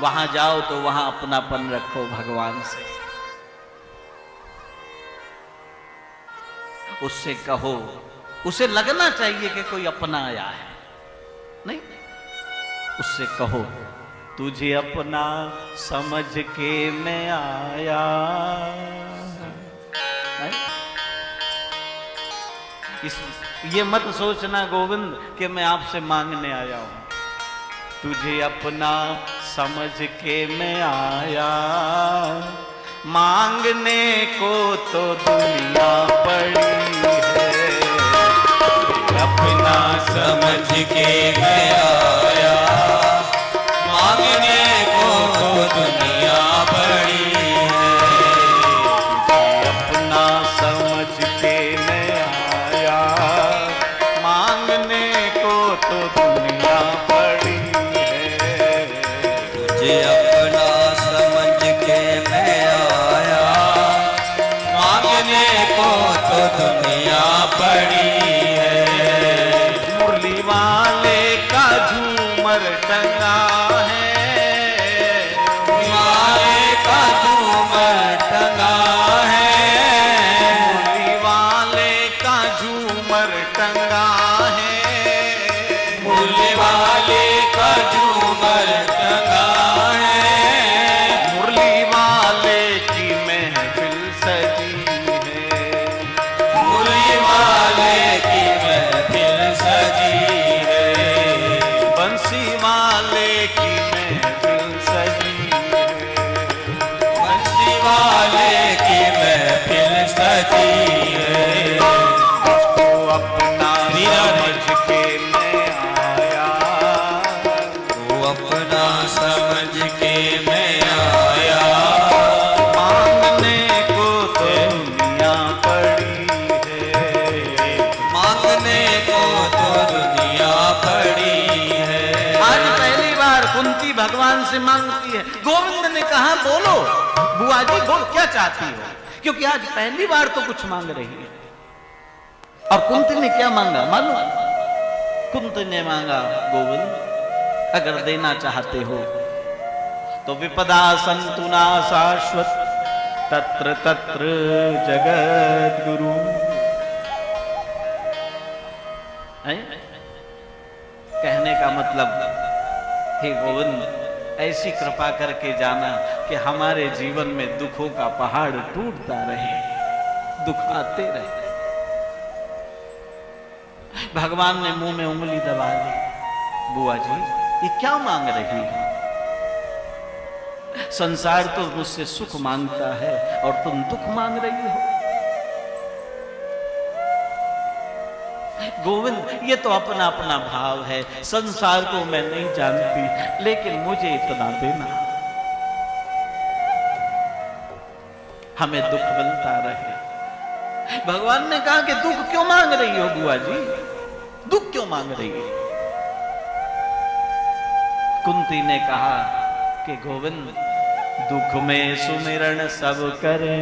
वहां जाओ तो वहां अपनापन रखो भगवान से, उससे कहो, उसे लगना चाहिए कि कोई अपना आया है, नहीं, उससे कहो तुझे अपना समझ के मैं आया। ये मत सोचना गोविंद कि मैं आपसे मांगने आया हूं, तुझे अपना समझ के मैं आया, मांगने को तो दुनिया पड़ी है, अपना समझ के मैं आया, मांगने को तो दुनिया पड़ी है, अपना समझ के मैं आया, मांगने को तो दुनिया पड़ी है, तुझे अपना समझ के मैं आया, मांगने को तो दुनिया पड़ी है, मुरली वाले का झूमर टंगा है, वाले का झूमर टंगा है, मुरली वाले का झूमर टंगा है, मुरली वाले का झूमर टंगा है, मुरली वाले की महफिल सजी है, मुरली वाले की महफिल सजी है, बंसी वाले की महफिल सजी है, बंसी वाले की महफिल सजी है, मुझको अपना समझ के मैं आया, तू अपना समझ के मैं आया, मांगने को तो दुनिया पड़ी है, मांगने को तो दुनिया पड़ी है। आज पहली बार कुंती भगवान से मांगती है। गोविंद ने कहा बोलो बुआ जी, बोल क्या चाहती हो, क्योंकि आज पहली बार तो कुछ मांग रही है। और कुंती ने क्या मांगा मालूम? कुंती ने मांगा गोविंद अगर देना चाहते हो तो विपदा संतु ना शाश्वत तत्र तत्र जगत गुरु। कहने का मतलब, हे गोविंद ऐसी कृपा करके जाना कि हमारे जीवन में दुखों का पहाड़ टूटता रहे, दुख आते रहे। भगवान ने मुंह में उंगली दबा ली, बुआ जी ये क्या मांग रही है? संसार तो मुझसे सुख मांगता है और तुम दुख मांग रही हो। गोविंद ये तो अपना अपना भाव है, संसार को मैं नहीं जानती, लेकिन मुझे इतना देना, हमें दुख मिलता रहे। भगवान ने कहा कि दुख क्यों मांग रही हो बुआ जी, दुख क्यों मांग रही हो? कुंती ने कहा कि गोविंद दुख में सुमिरन सब करे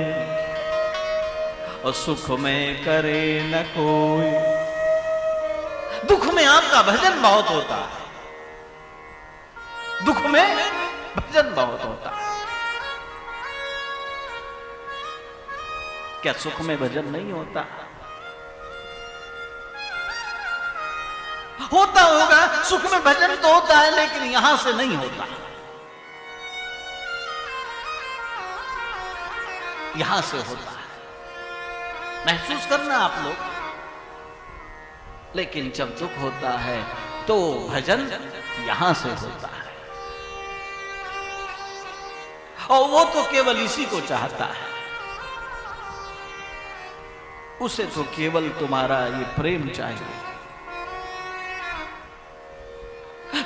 और सुख में करे न कोई। दुख में आपका भजन बहुत होता है, दुख में भजन बहुत होता है, क्या सुख में भजन नहीं होता? होता होगा, सुख में भजन तो होता है, लेकिन यहां से नहीं होता, यहां से होता है। महसूस करना आप लोग। लेकिन जब दुख होता है तो भजन यहां से होता है, और वो तो केवल इसी को चाहता है, उसे तो केवल तुम्हारा ये प्रेम चाहिए।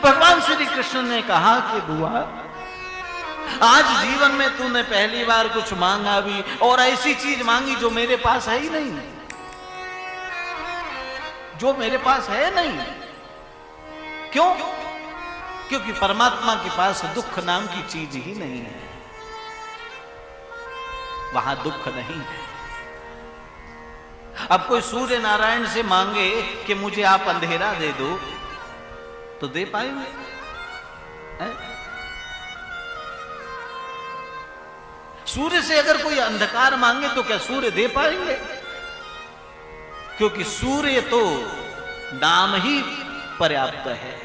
भगवान श्री कृष्ण ने कहा कि बुआ आज जीवन में तूने पहली बार कुछ मांगा भी, और ऐसी चीज मांगी जो मेरे पास है ही नहीं, जो मेरे पास है नहीं। क्यों? क्योंकि परमात्मा के पास दुख नाम की चीज ही नहीं है, वहां दुख नहीं है। अब कोई सूर्य नारायण से मांगे कि मुझे आप अंधेरा दे दो, तो दे पाएंगे? सूर्य से अगर कोई अंधकार मांगे तो क्या सूर्य दे पाएंगे? क्योंकि सूर्य तो नाम ही पर्याप्त है,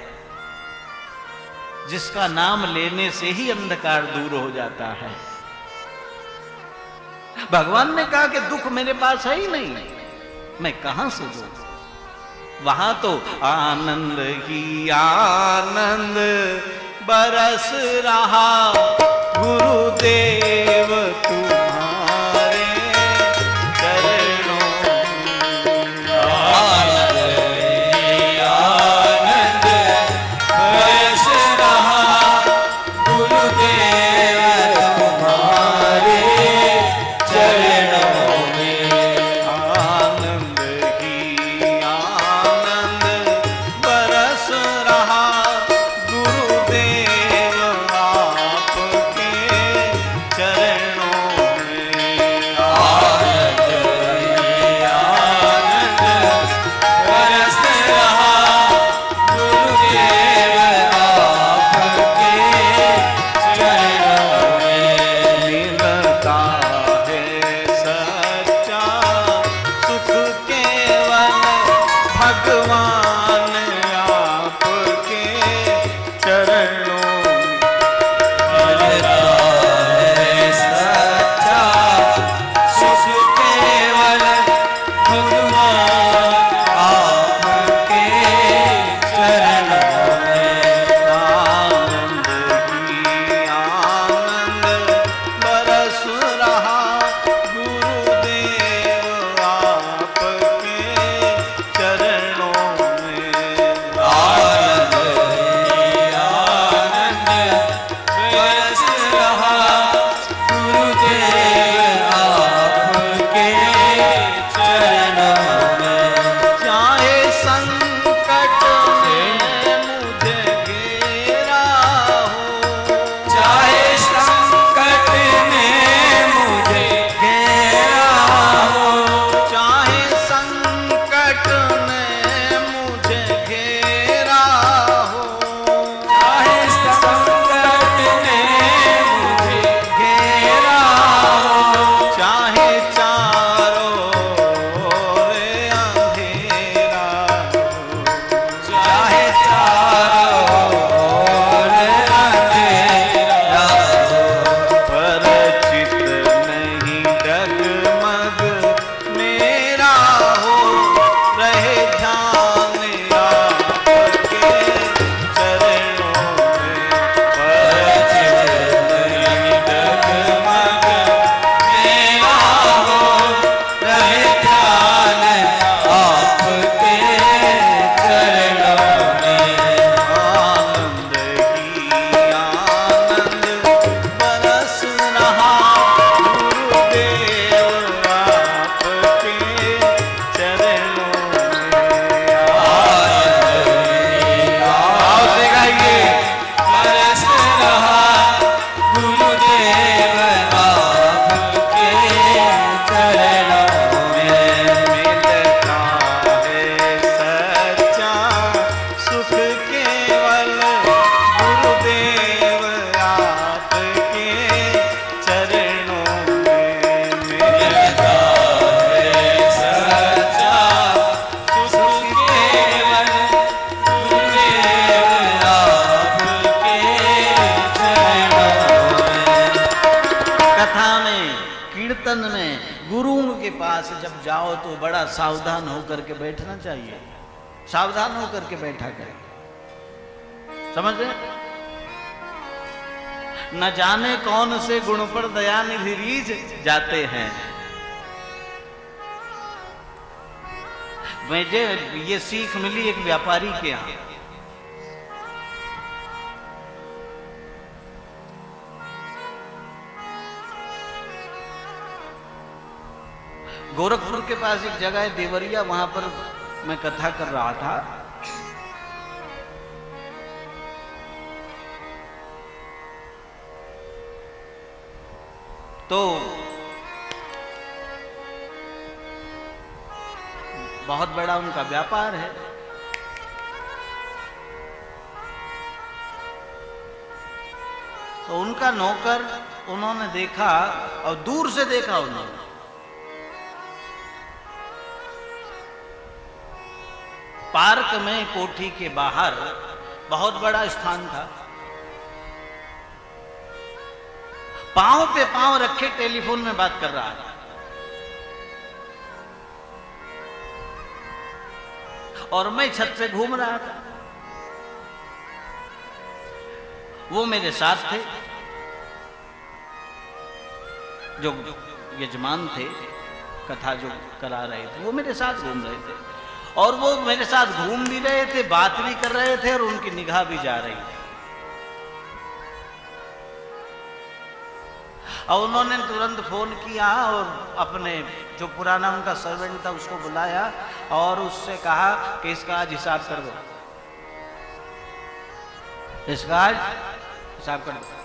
जिसका नाम लेने से ही अंधकार दूर हो जाता है। भगवान ने कहा कि दुख मेरे पास है ही नहीं, मैं कहां से दूं? वहां तो आनंद ही आनंद बरस रहा गुरुदेव तुम्हारे चरणों में। आनंद ही आनंद बरस रहा गुरुदेव तुम्हारे चरणों में। आनंद ही आनंद बरस रहा गुरुदेव आपके चरणों में। आनंद ही आनंद बरस रहा गुरुदेव आपके चरणों में। मिलता है सच्चा सुख केवल भगवान आपके चरणों में। मिलता है सच्चा सुख केवल भगवान आपके चरणों में। आनंद ही आनंद बरस रहा गुरुदेव आपके चरणों में। आनंद ही आनंद बरस रहा गुरुदेव आपके चरणों में। चाहे संकट ने मुझे घेरा हो, चाहे संकट ने मुझे घेरा हो, चाहे संकट ने मुझे घेरा हो, चाहे संकट ने मुझे घेरा हो, चाहे चारों ओर अंधेरा हो, चाहे चारों ओर अंधेरा हो, पर चित नहीं डगमग मेरा हो, रहे ध्यान आपके चरणों में। पर चित नहीं डगमग मेरा हो, रहे ध्यान आपके चरणों में। आनंद ही आनंद बरस रहा गुरुदेव आपके चरणों में। आनंद ही आओ से गाइए। बरस रहा गुरुदेव आपके चरणों में। मिलता है सच्चा सुख केवल गुरुदेव आपके चरणों में। मिलता है सच्चा सुख केवल गुरुदेव आपके चरणों में। कथा में, कीर्तन में गुरुओं के पास जब जाओ तो बड़ा सावधान होकर के बैठना चाहिए। सावधान होकर के बैठा करें, समझ रहे? न जाने कौन से गुण पर दयानिधि रीझ जाते हैं। मुझे ये सीख मिली एक व्यापारी के यहाँ। गोरखपुर के पास एक जगह है देवरिया, वहां पर मैं कथा कर रहा था। तो बहुत बड़ा उनका व्यापार है। तो उनका नौकर उन्होंने देखा और दूर से देखा उन्होंने, पार्क में कोठी के बाहर बहुत बड़ा स्थान था, पांव पे पांव रखे टेलीफोन में बात कर रहा था। और मैं छत पे घूम रहा था, वो मेरे साथ थे, जो यजमान थे कथा जो करा रहे थे, वो मेरे साथ घूम रहे थे और वो मेरे साथ घूम भी रहे थे, बात भी कर रहे थे और उनकी निगाह भी जा रही थी। और उन्होंने तुरंत फोन किया और अपने जो पुराना उनका सर्वेंट था उसको बुलाया और उससे कहा कि इसका आज हिसाब कर दो, इसका आज हिसाब कर दो।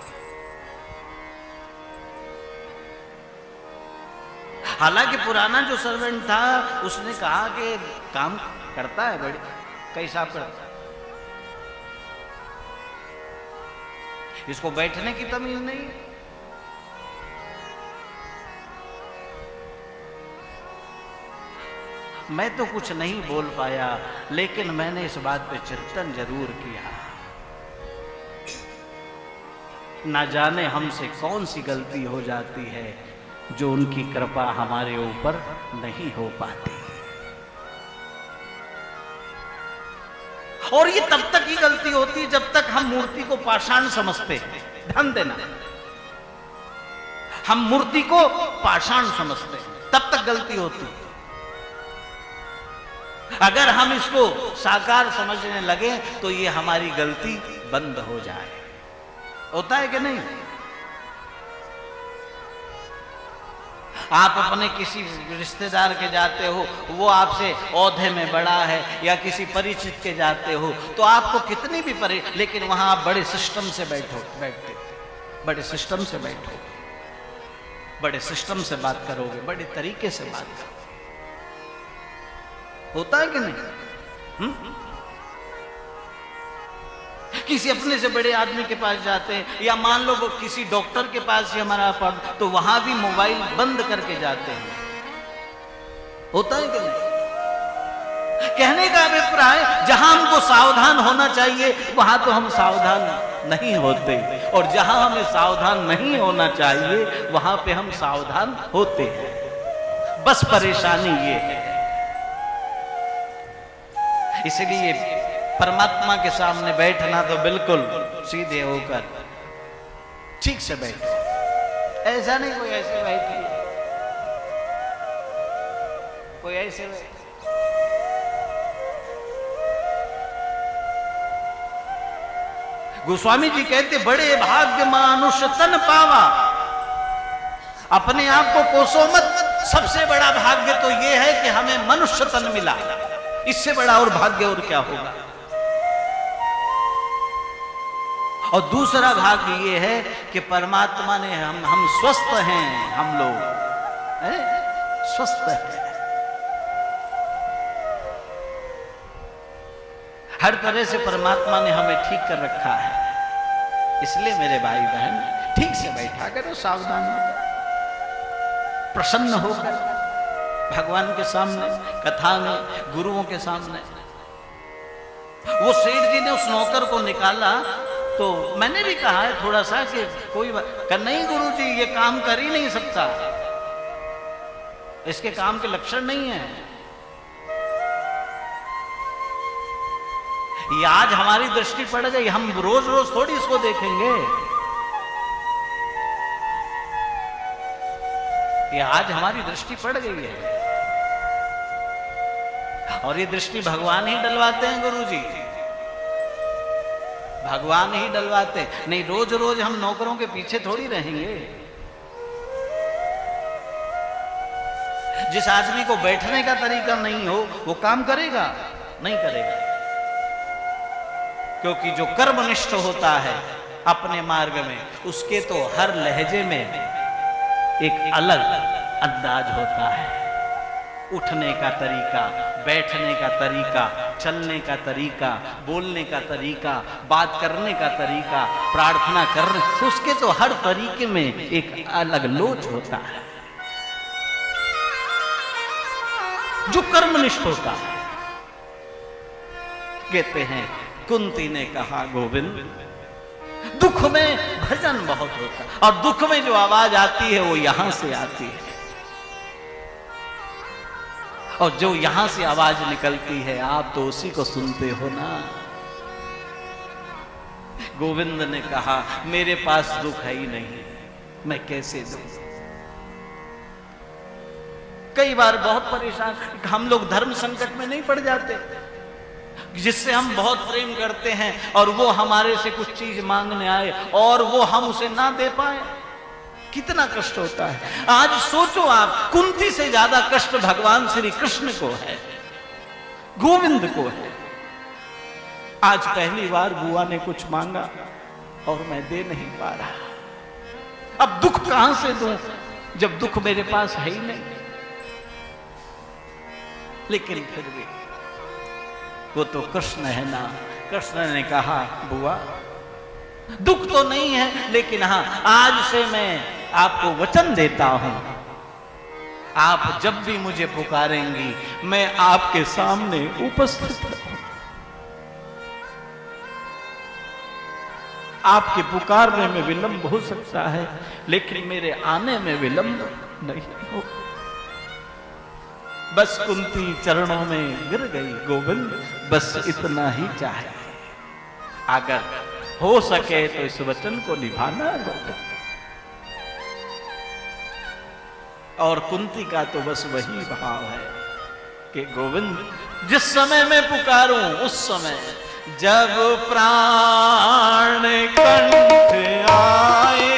हालांकि पुराना जो सर्वेंट था उसने कहा कि काम करता है बड़ी का हिसाब करता है, इसको बैठने की तमीज नहीं है। मैं तो कुछ नहीं बोल पाया, लेकिन मैंने इस बात पे चिंतन जरूर किया, ना जाने हमसे कौन सी गलती हो जाती है जो उनकी कृपा हमारे ऊपर नहीं हो पाती। और ये तब तक ही गलती होती है जब तक हम मूर्ति को पाषाण समझते हैं। ध्यान देना, हम मूर्ति को पाषाण समझते हैं तब तक गलती होती है। अगर हम इसको साकार समझने लगे तो ये हमारी गलती बंद हो जाए। होता है कि नहीं? आप अपने किसी रिश्तेदार के जाते हो, वो आपसे औहदे में बड़ा है, या किसी परिचित के जाते हो तो आपको कितनी भी लेकिन वहां आप बड़े सिस्टम से बैठते, बड़े सिस्टम से बैठो, बड़े सिस्टम से बात करोगे, बड़े तरीके से बात करोगे। होता है कि नहीं? किसी अपने से बड़े आदमी के पास जाते हैं, या मान लो वो किसी डॉक्टर के पास ही हमारा पड़, तो वहां भी मोबाइल बंद करके जाते हैं। होता है कि नहीं? कहने का अभिप्राय, जहां हमको सावधान होना चाहिए वहां तो हम सावधान नहीं होते, और जहां हमें सावधान नहीं होना चाहिए वहां पे हम सावधान होते हैं। बस परेशानी ये है। इसलिए परमात्मा के सामने बैठना तो बिल्कुल सीधे होकर ठीक से बैठो, ऐसा नहीं कोई ऐसे बैठे, कोई ऐसे बैठे। गोस्वामी जी कहते, बड़े भाग्य मानुष तन पावा, अपने आप को कोसो मत। सबसे बड़ा भाग्य तो यह है कि हमें मनुष्य तन मिला, इससे बड़ा और भाग्य और क्या होगा। और दूसरा भाग्य ये है कि परमात्मा ने हम स्वस्थ हैं, हम लोग स्वस्थ हैं, हर तरह से परमात्मा ने हमें ठीक कर रखा है। इसलिए मेरे भाई बहन, ठीक से बैठा करो, सावधान होकर, प्रसन्न होकर भगवान के सामने, कथा में, गुरुओं के सामने। वो सेठ जी ने उस नौकर को निकाला तो मैंने भी कहा है थोड़ा सा कि कोई नहीं गुरु जी, ये काम कर ही नहीं सकता, इसके काम के लक्षण नहीं है। ये आज हमारी दृष्टि पड़ गई, हम रोज रोज थोड़ी इसको देखेंगे। ये आज हमारी दृष्टि पड़ गई है, और ये दृष्टि भगवान ही डलवाते हैं गुरु जी, भगवान ही डलवाते हैं। नहीं रोज रोज हम नौकरों के पीछे थोड़ी रहेंगे। जिस आदमी को बैठने का तरीका नहीं हो वो काम करेगा? नहीं करेगा, क्योंकि जो कर्मनिष्ठ होता है अपने मार्ग में, उसके तो हर लहजे में एक अलग अंदाज होता है, उठने का तरीका, बैठने का तरीका, चलने का तरीका, बोलने का तरीका, बात करने का तरीका, प्रार्थना करने, उसके तो हर तरीके में एक अलग लोच होता है जो कर्मनिष्ठ होता है। कहते हैं कुंती ने कहा गोविंद, दुख में भजन बहुत होता है और दुख में जो आवाज आती है वो यहां से आती है, और जो यहां से आवाज निकलती है आप तो उसी को सुनते हो ना। गोविंद ने कहा मेरे पास दुख है ही नहीं, मैं कैसे दूं। कई बार बहुत परेशान, हम लोग धर्म संकट में नहीं पड़ जाते, जिससे हम बहुत प्रेम करते हैं और वो हमारे से कुछ चीज मांगने आए और वो हम उसे ना दे पाए, कितना कष्ट होता है। आज सोचो आप, कुंती से ज्यादा कष्ट भगवान श्री कृष्ण को है, गोविंद को है। आज पहली बार बुआ ने कुछ मांगा और मैं दे नहीं पा रहा। अब दुख कहां से दूं जब दुख मेरे पास है ही नहीं। लेकिन फिर भी वो तो कृष्ण है ना। कृष्ण ने कहा बुआ दुख तो नहीं है, लेकिन हां आज से मैं आपको वचन देता हूं, आप जब भी मुझे पुकारेंगी मैं आपके सामने उपस्थित रहूं। आपके पुकारने में विलंब हो सकता है, लेकिन मेरे आने में विलंब नहीं हो। बस कुंती चरणों में गिर गई, गोविंद बस इतना ही चाहे, अगर हो सके तो इस वचन को निभाना गोविंद। और कुंती का तो बस वही भाव है कि गोविंद जिस समय मैं पुकारूं उस समय, जब प्राण कंठ आए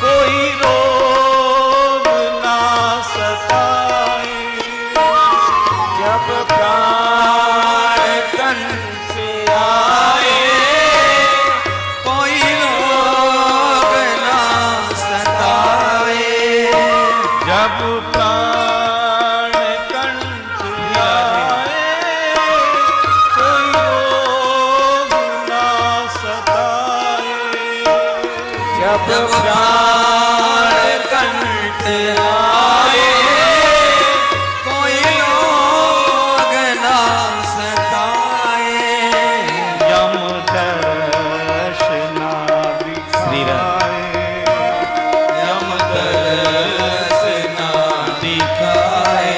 कोई रोग ना सताए, जब प्राण कंठ आए कोई रोग ना सताए, जब प्राण कंठ आए कोई रोग ना सताए, जब प्राण कंठ आए कोई रोग ना सताए, यम दर्शना दिखाए, यम दर्शना दिखाए,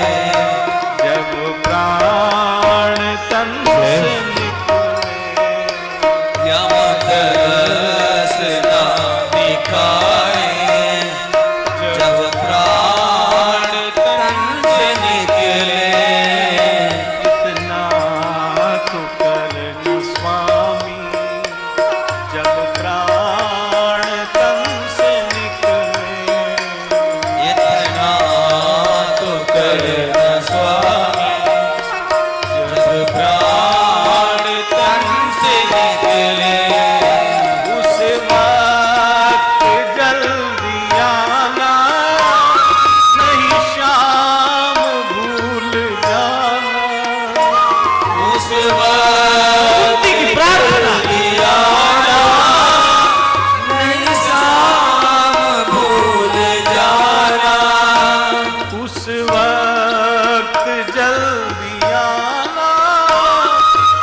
जब प्राण तन से निकले, यम दर्शना दिखाए, जब प्राण तन से निकले, इतना तो करना स्वामी, जब प्राण तन से निकले, इतना तो करना स्वामी, जब प्राण तन से निकले, उस वक्त जल्दी आना, नहीं शाम भूल जाना। उस वक्त जल्दी आना, नहीं शाम भूल जाना, उस वक्त जल्दी आना,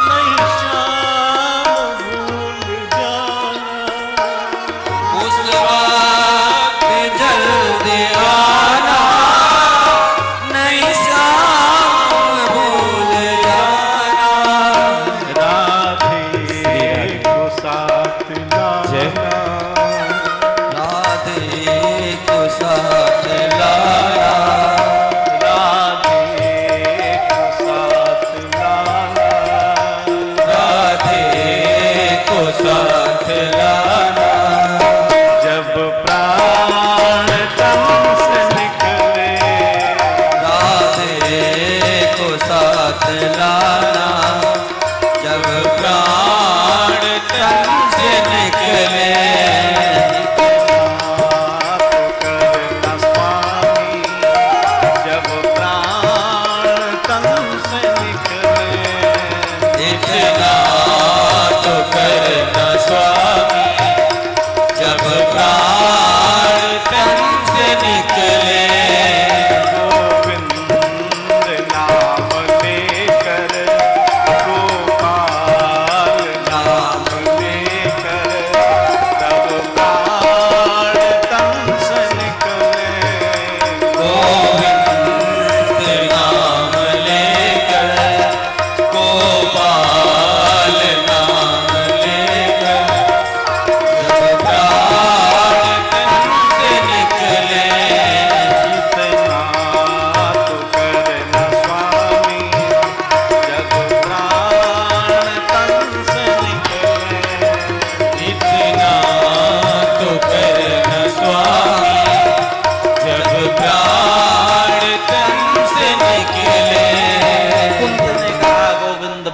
नहीं शाम भूल जाना। उस वक्त जल्दी आना, नहीं शाम भूल जाना, राधे को साथ लाना, राधे को साथ लाना, राधे को साथ लाना, राधे को साथ लाना, जब प्राण तन से निकले, राधे को साथ लाना, जब प्राण तन से निकले, तो करना स्वामी, जब प्राण तन से निकले,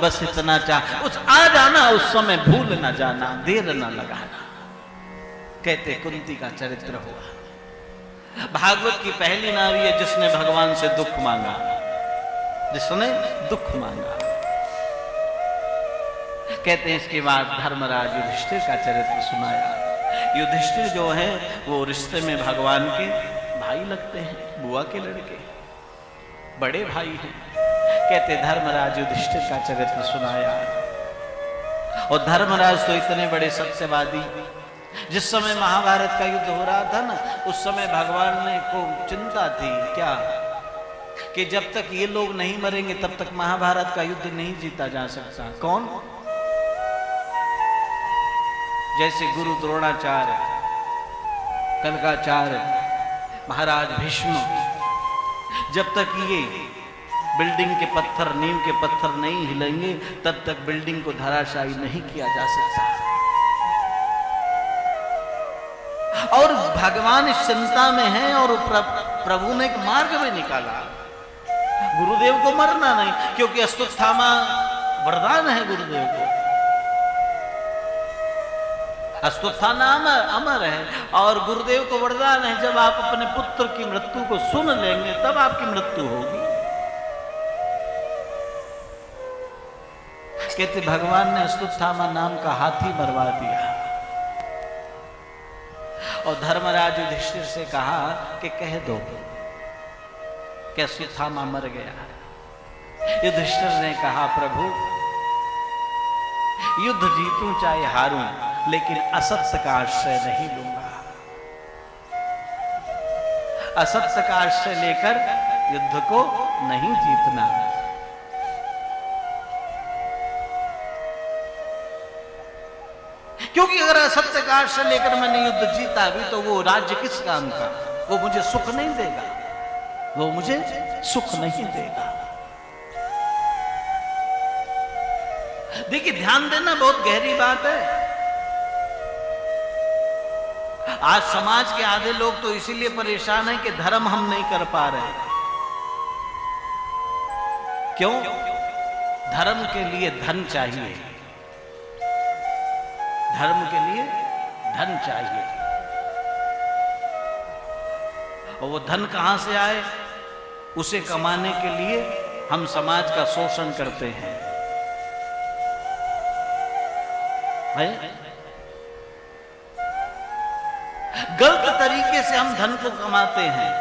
बस इतना चाह, उस आ जाना उस समय भूल न जाना, देर न लगाना। कहते कुंती का चरित्र हुआ। भागवत की पहली नारी है जिसने भगवान से दुख मांगा, जिसने दुख मांगा। कहते हैं इसके बाद धर्मराज युधिष्ठिर का चरित्र सुनाया। युधिष्ठिर जो है वो रिश्ते में भगवान के भाई लगते हैं, बुआ के लड़के, बड़े भाई हैं। कहते धर्मराज युधिष्ठिर का चरित्र सुनाया। और धर्मराज तो इतने बड़े सत्यवादी, जिस समय महाभारत का युद्ध हो रहा था ना, उस समय भगवान ने को चिंता थी क्या, कि जब तक ये लोग नहीं मरेंगे तब तक महाभारत का युद्ध नहीं जीता जा सकता। कौन? जैसे गुरु द्रोणाचार्य, कनकाचार्य, महाराज भीष्म, जब तक ये बिल्डिंग के पत्थर, नींव के पत्थर नहीं हिलेंगे तब तक बिल्डिंग को धराशायी नहीं किया जा सकता। और भगवान इस चिंता में है और प्रभु ने एक मार्ग में निकाला। गुरुदेव को मरना नहीं, क्योंकि अश्वत्थामा वरदान है गुरुदेव को। अश्वत्थामा अमर है और गुरुदेव को वरदान है, जब आप अपने पुत्र की मृत्यु को सुन लेंगे तब आपकी मृत्यु होगी। कहते भगवान ने अश्वत्थामा नाम का हाथी मरवा दिया और धर्मराज युधिष्ठिर से कहा कि कह दो कि अश्वत्थामा मर गया। युधिष्ठिर ने कहा प्रभु, युद्ध जीतूं चाहे हारूं, लेकिन असत्य का आश्रय नहीं लूंगा। असत्य का आश्रय लेकर युद्ध को नहीं जीतना। क्योंकि अगर असत्य का आश्रय लेकर मैंने युद्ध जीता भी तो वो राज्य किस काम का, वो मुझे सुख नहीं देगा, वो मुझे सुख नहीं देगा। देखिए ध्यान देना, बहुत गहरी बात है। आज समाज के आधे लोग तो इसीलिए परेशान हैं कि धर्म हम नहीं कर पा रहे। क्यों? धर्म के लिए धन चाहिए, धर्म के लिए धन चाहिए। और वो धन कहां से आए, उसे कमाने के लिए हम समाज का शोषण करते हैं। गलत तरीके से हम धन को कमाते हैं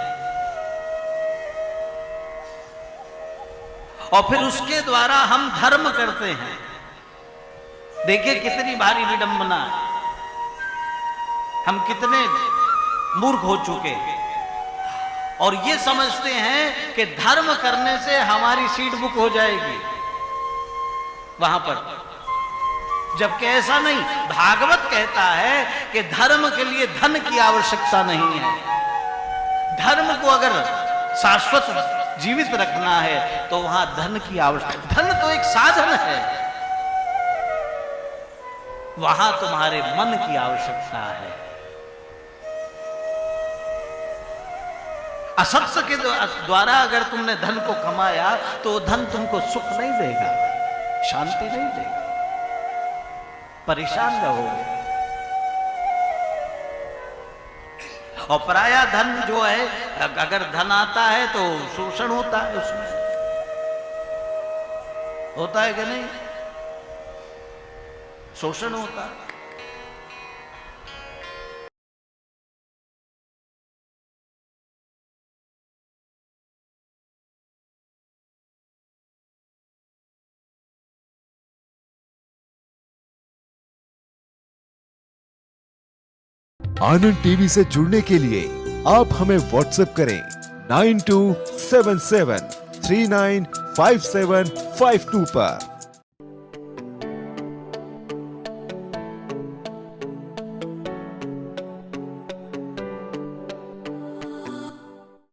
और फिर उसके द्वारा हम धर्म करते हैं। देखिए कितनी भारी विडंबना, हम कितने मूर्ख हो चुके हैं और ये समझते हैं कि धर्म करने से हमारी सीट बुक हो जाएगी वहां पर, जबकि ऐसा नहीं। भागवत कहता है कि धर्म के लिए धन की आवश्यकता नहीं है। धर्म को अगर शाश्वत जीवित रखना है तो वहां धन की आवश्यकता, धन तो एक साधन है, वहां तुम्हारे मन की आवश्यकता है। असत्य के द्वारा अगर तुमने धन को कमाया तो धन तुमको सुख नहीं देगा, शांति नहीं देगा, परेशान रहोगे। और पराया धन जो है, अगर धन आता है तो शोषण होता है, उसमें होता है कि नहीं? शोषण होता है। आनंद टीवी से जुड़ने के लिए आप हमें व्हाट्सएप करें 9277395752 पर।